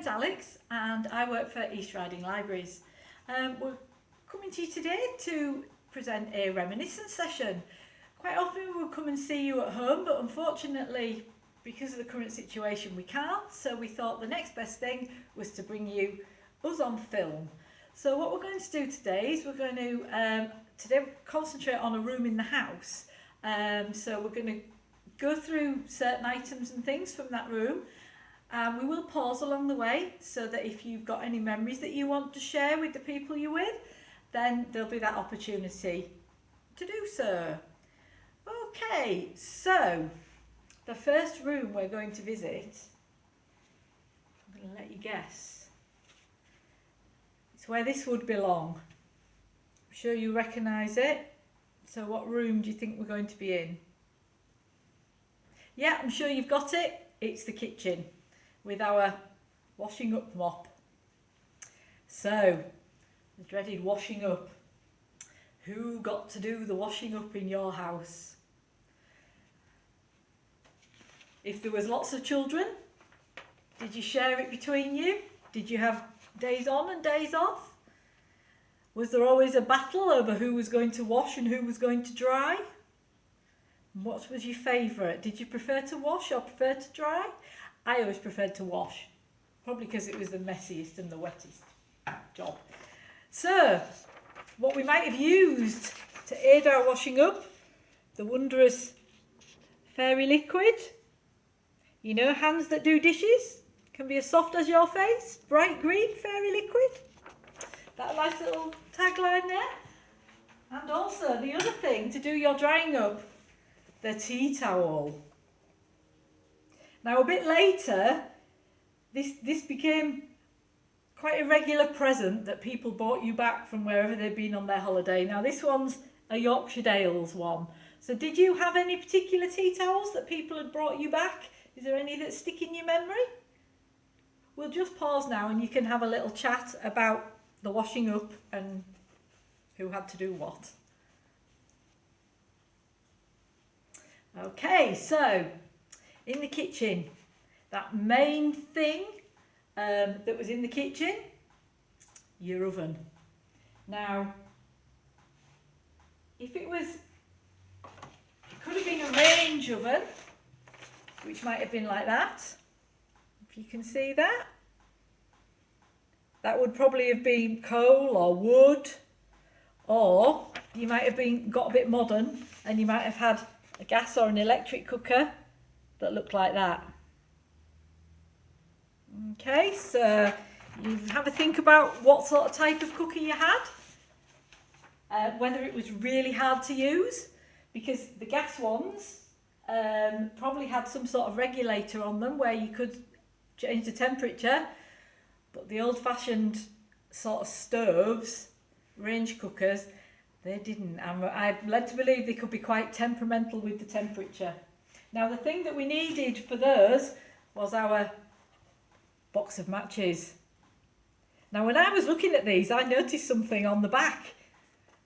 name's Alex and I work for East Riding Libraries. We're coming to you today to present a reminiscence session. Quite often we'll come and see you at home, but unfortunately because of the current situation we can't, so we thought the next best thing was to bring you us on film. So what we're going to do today is we're going to today concentrate on a room in the house. So we're going to go through certain items and things from that room. We will pause along the way so that if you've got any memories that you want to share with the people you're with, then there'll be that opportunity to do so. Okay, so the first room we're going to visit, I'm going to let you guess. It's where this would belong. I'm sure you recognise it. So what room do you think we're going to be in? Yeah, I'm sure you've got it. It's the kitchen with our washing up mop. So, the dreaded washing up. Who got to do the washing up in your house? If there was lots of children, did you share it between you? Did you have days on and days off? Was there always a battle over who was going to wash and who was going to dry? What was your favourite? Did you prefer to wash or prefer to dry? I always preferred to wash, probably because it was the messiest and the wettest job. So, what we might have used to aid our washing up, the wondrous fairy liquid. You know, hands that do dishes can be as soft as your face, bright green fairy liquid. That nice little tagline there. And also the other thing to do your drying up, the tea towel. Now a bit later, this became quite a regular present that people brought you back from wherever they'd been on their holiday. Now this one's a Yorkshire Dales one. So did you have any particular tea towels that people had brought you back? Is there any that stick in your memory? We'll just pause now and you can have a little chat about the washing up and who had to do what. Okay, so in the kitchen, that main thing that was in the kitchen, your oven. Now, if it could have been a range oven, which might have been like that, if you can see that. That would probably have been coal or wood, or you might have got a bit modern and you might have had a gas or an electric cooker that looked like that. Okay, so you have a think about what sort of type of cooker you had, whether it was really hard to use, because the gas ones probably had some sort of regulator on them where you could change the temperature, but the old-fashioned sort of stoves, range cookers, they didn't. I'm led to believe they could be quite temperamental with the temperature. Now the thing that we needed for those was our box of matches. Now when I was looking at these, I noticed something on the back.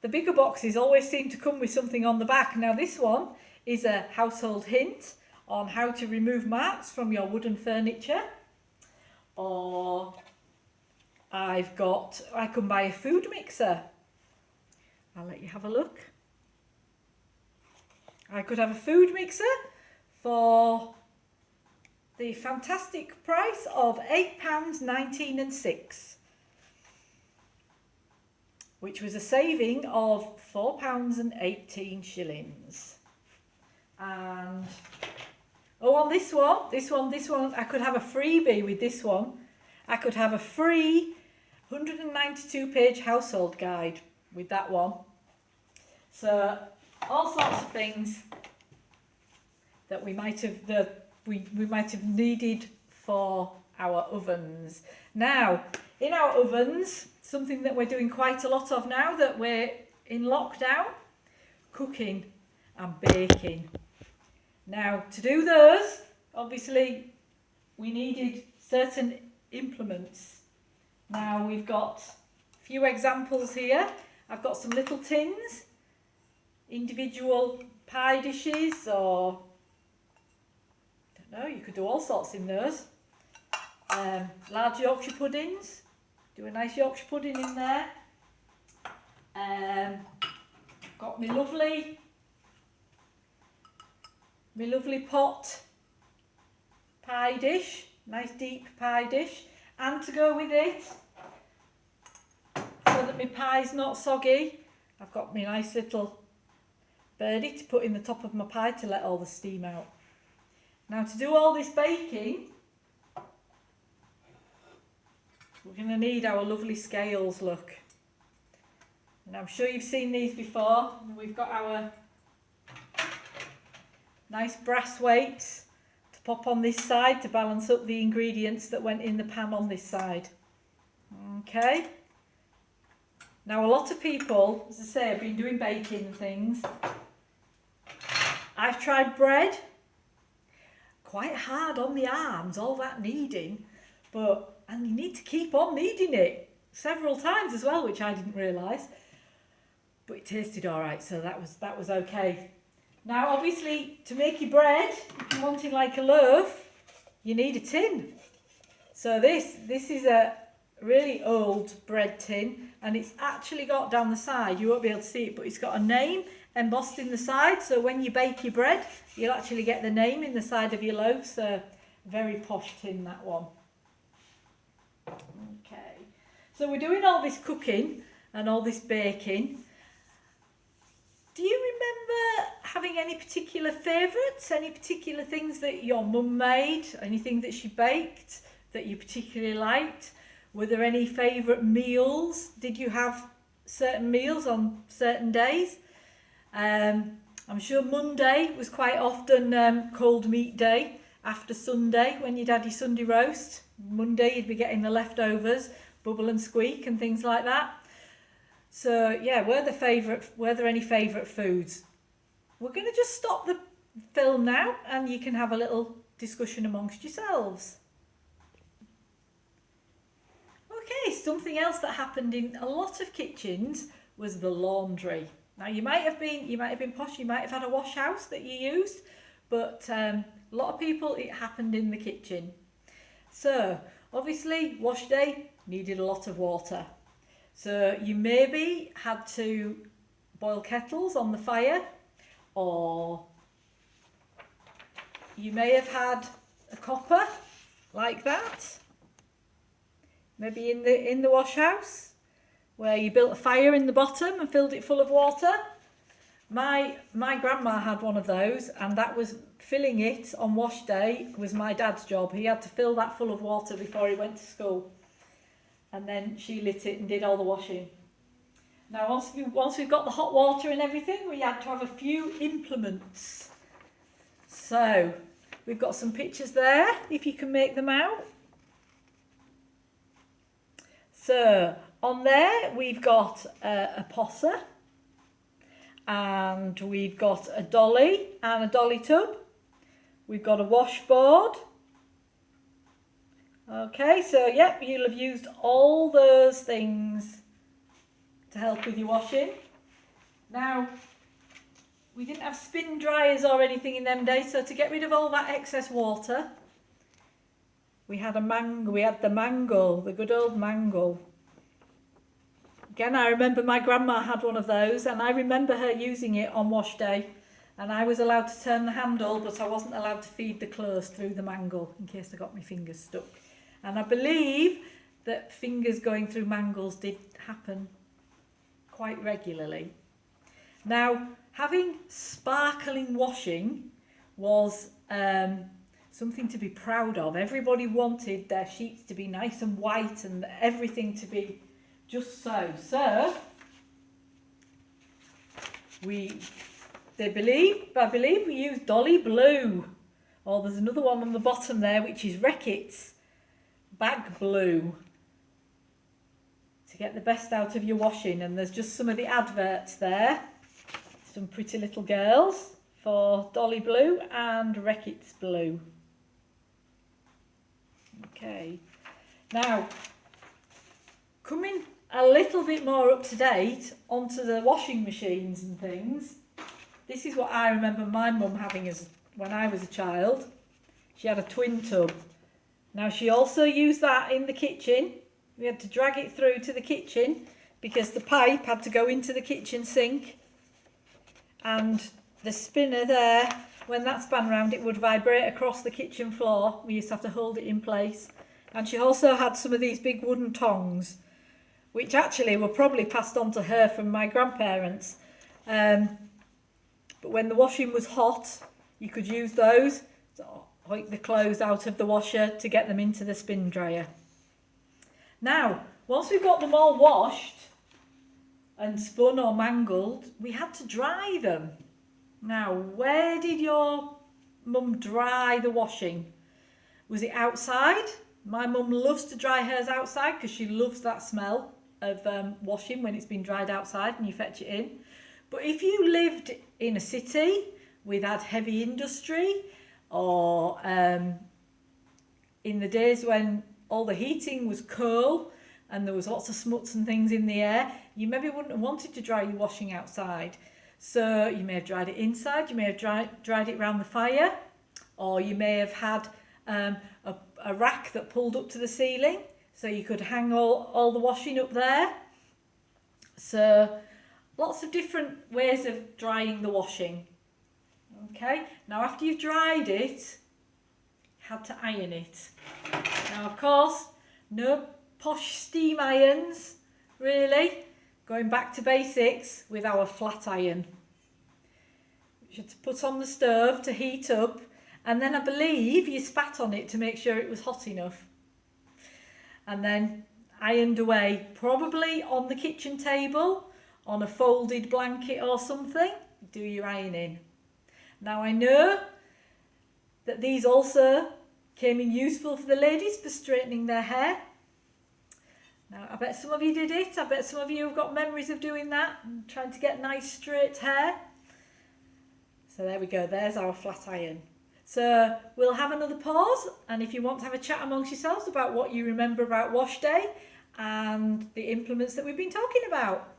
The bigger boxes always seem to come with something on the back. Now this one is a household hint on how to remove marks from your wooden furniture. Or I can buy a food mixer. I'll let you have a look. I could have a food mixer for the fantastic price of £8.19 and 6, which was a saving of £4 and 18 shillings. And on this one, I could have a freebie with this one. I could have a free 192-page household guide with that one. So all sorts of things that we might have needed for our ovens. Now, in our ovens, something that we're doing quite a lot of now that we're in lockdown, cooking and baking. Now, to do those, obviously, we needed certain implements. Now, we've got a few examples here. I've got some little tins, individual pie dishes, or, I don't know, you could do all sorts in those. large Yorkshire puddings. Do a nice Yorkshire pudding in there. Got my lovely pot pie dish, nice deep pie dish, and to go with it, so that my pie's not soggy, I've got my nice little birdie to put in the top of my pie to let all the steam out. Now to do all this baking, we're going to need our lovely scales, look. And I'm sure you've seen these before. We've got our nice brass weights to pop on this side to balance up the ingredients that went in the pan on this side. Okay. Now a lot of people, as I say, have been doing baking and things. I've tried bread. Quite hard on the arms, all that kneading, and you need to keep on kneading it several times as well, which I didn't realise. But it tasted all right, so that was okay. Now, obviously, to make your bread, if you're wanting like a loaf, you need a tin. So this is a really old bread tin, and it's actually got down the side, you won't be able to see it, but it's got a name embossed in the side, so when you bake your bread, you'll actually get the name in the side of your loaf. So very posh tin, that one. Okay, so we're doing all this cooking and all this baking. Do you remember having any particular favourites, any particular things that your mum made, anything that she baked that you particularly liked? Were there any favourite meals? Did you have certain meals on certain days? I'm sure Monday was quite often cold meat day after Sunday, when you'd had your Sunday roast. Monday you'd be getting the leftovers, bubble and squeak and things like that. So yeah, were there any favourite foods? We're going to just stop the film now and you can have a little discussion amongst yourselves. Okay, something else that happened in a lot of kitchens was the laundry. Now you might have been posh, you might have had a wash house that you used, but a lot of people, it happened in the kitchen. So obviously wash day needed a lot of water. So you maybe had to boil kettles on the fire, or you may have had a copper like that, maybe in the wash house, where you built a fire in the bottom and filled it full of water. My grandma had one of those, and that was filling it on wash day was my dad's job. He had to fill that full of water before he went to school, and then she lit it and did all the washing. Now once we've got the hot water and everything, we had to have a few implements. So we've got some pictures there, if you can make them out. So on there we've got a posser, and we've got a dolly and a dolly tub. We've got a washboard. Okay, so yep, you'll have used all those things to help with your washing. Now, we didn't have spin dryers or anything in them days, so to get rid of all that excess water, we had the mangle, the good old mangle. Again, I remember my grandma had one of those, and I remember her using it on wash day, and I was allowed to turn the handle, but I wasn't allowed to feed the clothes through the mangle in case I got my fingers stuck. And I believe that fingers going through mangles did happen quite regularly. Now, having sparkling washing was something to be proud of. Everybody wanted their sheets to be nice and white and everything to be just so. So, I believe we use Dolly Blue. Or there's another one on the bottom there, which is Reckitt's Bag Blue, to get the best out of your washing. And there's just some of the adverts there. Some pretty little girls for Dolly Blue and Reckitt's Blue. Okay. Now, coming a little bit more up to date onto the washing machines and things. This is what I remember my mum having as when I was a child. She had a twin tub, Now she also used that in the kitchen. We had to drag it through to the kitchen because the pipe had to go into the kitchen sink, and the spinner there, when that span round, it would vibrate across the kitchen floor. We used to have to hold it in place. And she also had some of these big wooden tongs, which actually were probably passed on to her from my grandparents. But when the washing was hot, you could use those to hoik the clothes out of the washer to get them into the spin dryer. Now, once we've got them all washed and spun or mangled, we had to dry them. Now, where did your mum dry the washing? Was it outside? My mum loves to dry hers outside because she loves that smell of washing when it's been dried outside and you fetch it in. But if you lived in a city with had heavy industry, or in the days when all the heating was coal and there was lots of smuts and things in the air, you maybe wouldn't have wanted to dry your washing outside. So you may have dried it inside, you may have dried it around the fire, or you may have had a rack that pulled up to the ceiling so you could hang all the washing up there. So lots of different ways of drying the washing. Okay, now after you've dried it, you had to iron it. Now of course, no posh steam irons, really. Going back to basics with our flat iron, which you had to put on the stove to heat up, and then I believe you spat on it to make sure it was hot enough, and then ironed away, probably on the kitchen table, on a folded blanket or something. Do your ironing. Now I know that these also came in useful for the ladies for straightening their hair. Now, I bet some of you did it. I bet some of you have got memories of doing that and trying to get nice straight hair. So there we go. There's our flat iron. So we'll have another pause, and if you want to have a chat amongst yourselves about what you remember about wash day and the implements that we've been talking about.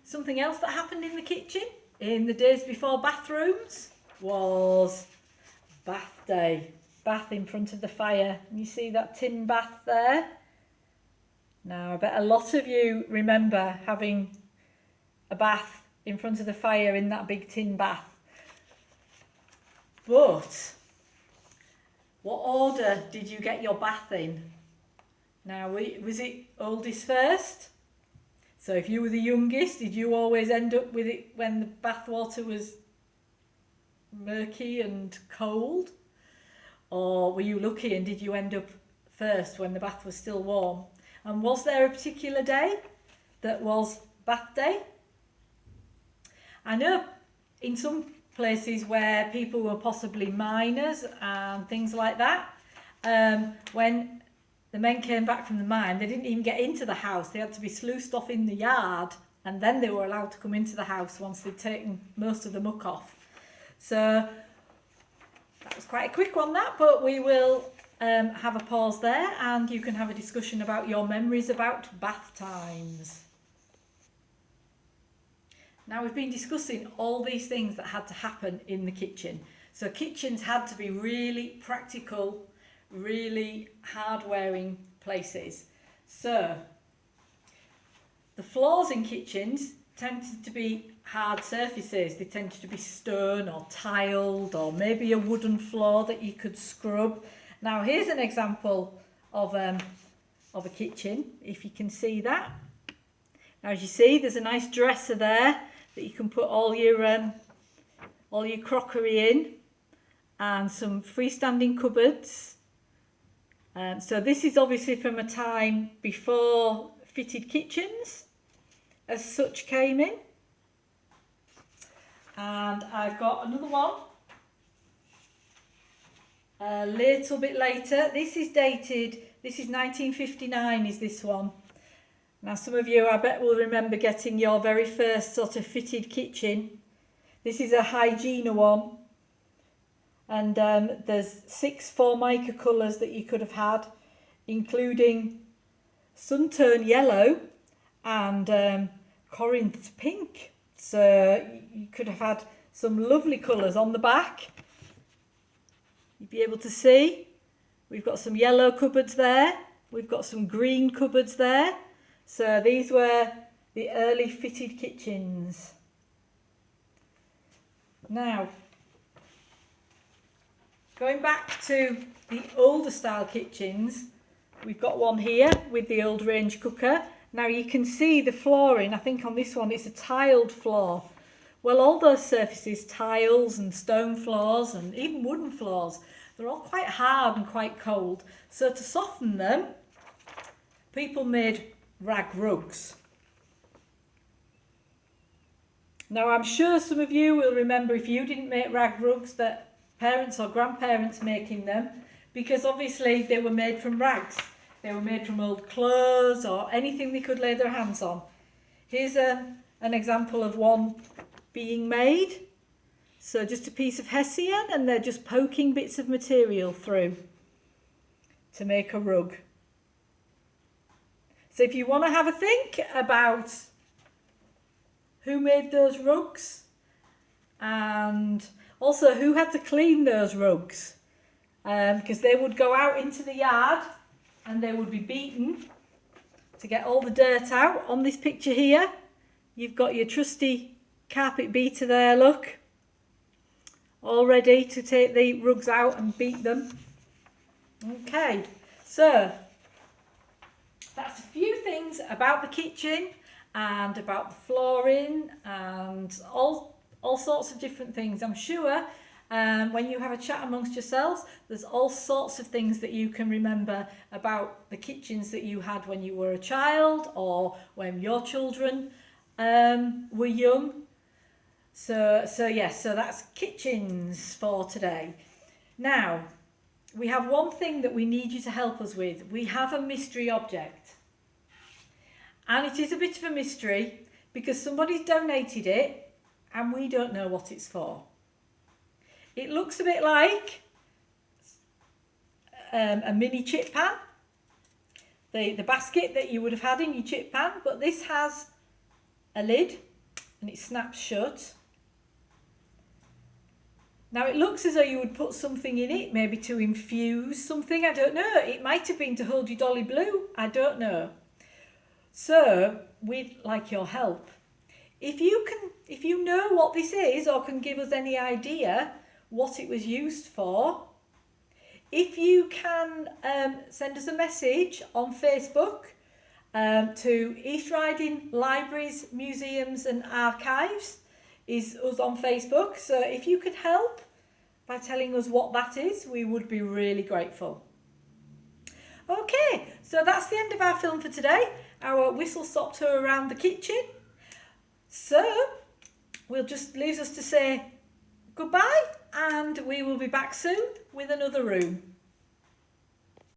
Something else that happened in the kitchen in the days before bathrooms was bath day. Bath in front of the fire. And you see that tin bath there? Now, I bet a lot of you remember having a bath in front of the fire in that big tin bath. But what order did you get your bath in? Now, was it oldest first? So if you were the youngest, did you always end up with it when the bath water was murky and cold? Or were you lucky and did you end up first when the bath was still warm? And was there a particular day that was bath day? I know in some places where people were possibly miners and things like that, when the men came back from the mine, they didn't even get into the house. They had to be sluiced off in the yard, and then they were allowed to come into the house once they'd taken most of the muck off. So that was quite a quick one, that, but we will have a pause there and you can have a discussion about your memories about bath times. Now, we've been discussing all these things that had to happen in the kitchen. So kitchens had to be really practical, really hard-wearing places. So the floors in kitchens tended to be hard surfaces. They tended to be stone or tiled, or maybe a wooden floor that you could scrub. Now here's an example of a kitchen, if you can see that. Now as you see, there's a nice dresser there that you can put all your crockery in, and some freestanding cupboards. So this is obviously from a time before fitted kitchens as such came in. And I've got another one a little bit later. This is dated, this is 1959 is this one. Now some of you I bet will remember getting your very first sort of fitted kitchen. This is a Hygiena one, and there's 6 Formica colours that you could have had, including Suntone yellow and Corinth pink. So you could have had some lovely colours on the back. You'll be able to see. We've got some yellow cupboards there. We've got some green cupboards there. So these were the early fitted kitchens. Now, going back to the older style kitchens, we've got one here with the old range cooker. Now you can see the flooring. I think on this one it's a tiled floor. Well, all those surfaces, tiles and stone floors and even wooden floors, they're all quite hard and quite cold. So to soften them, people made rag rugs. Now I'm sure some of you will remember, if you didn't make rag rugs, that parents or grandparents making them, because obviously they were made from rags. They were made from old clothes or anything they could lay their hands on. Here's an example of one being made. So just a piece of hessian, and they're just poking bits of material through to make a rug. So if you want to have a think about who made those rugs and also who had to clean those rugs, because they would go out into the yard and they would be beaten to get all the dirt out. On this picture here, you've got your trusty carpet beater there, look, all ready to take the rugs out and beat them. Okay, so that's a few things about the kitchen and about the flooring and all sorts of different things. I'm sure when you have a chat amongst yourselves, there's all sorts of things that you can remember about the kitchens that you had when you were a child or when your children were young. So that's kitchens for today. Now, we have one thing that we need you to help us with. We have a mystery object. And it is a bit of a mystery because somebody's donated it and we don't know what it's for. It looks a bit like a mini chip pan, the basket that you would have had in your chip pan, but this has a lid and it snaps shut. Now it looks as though you would put something in it, maybe to infuse something, I don't know. It might have been to hold your dolly blue, I don't know. So we'd like your help. If you know what this is or can give us any idea what it was used for, if you can send us a message on Facebook to East Riding Libraries, Museums and Archives is us on Facebook. So if you could help by telling us what that is, we would be really grateful. Okay, so that's the end of our film for today, our whistle-stop tour around the kitchen. So we'll just leaves us to say goodbye, and we will be back soon with another room.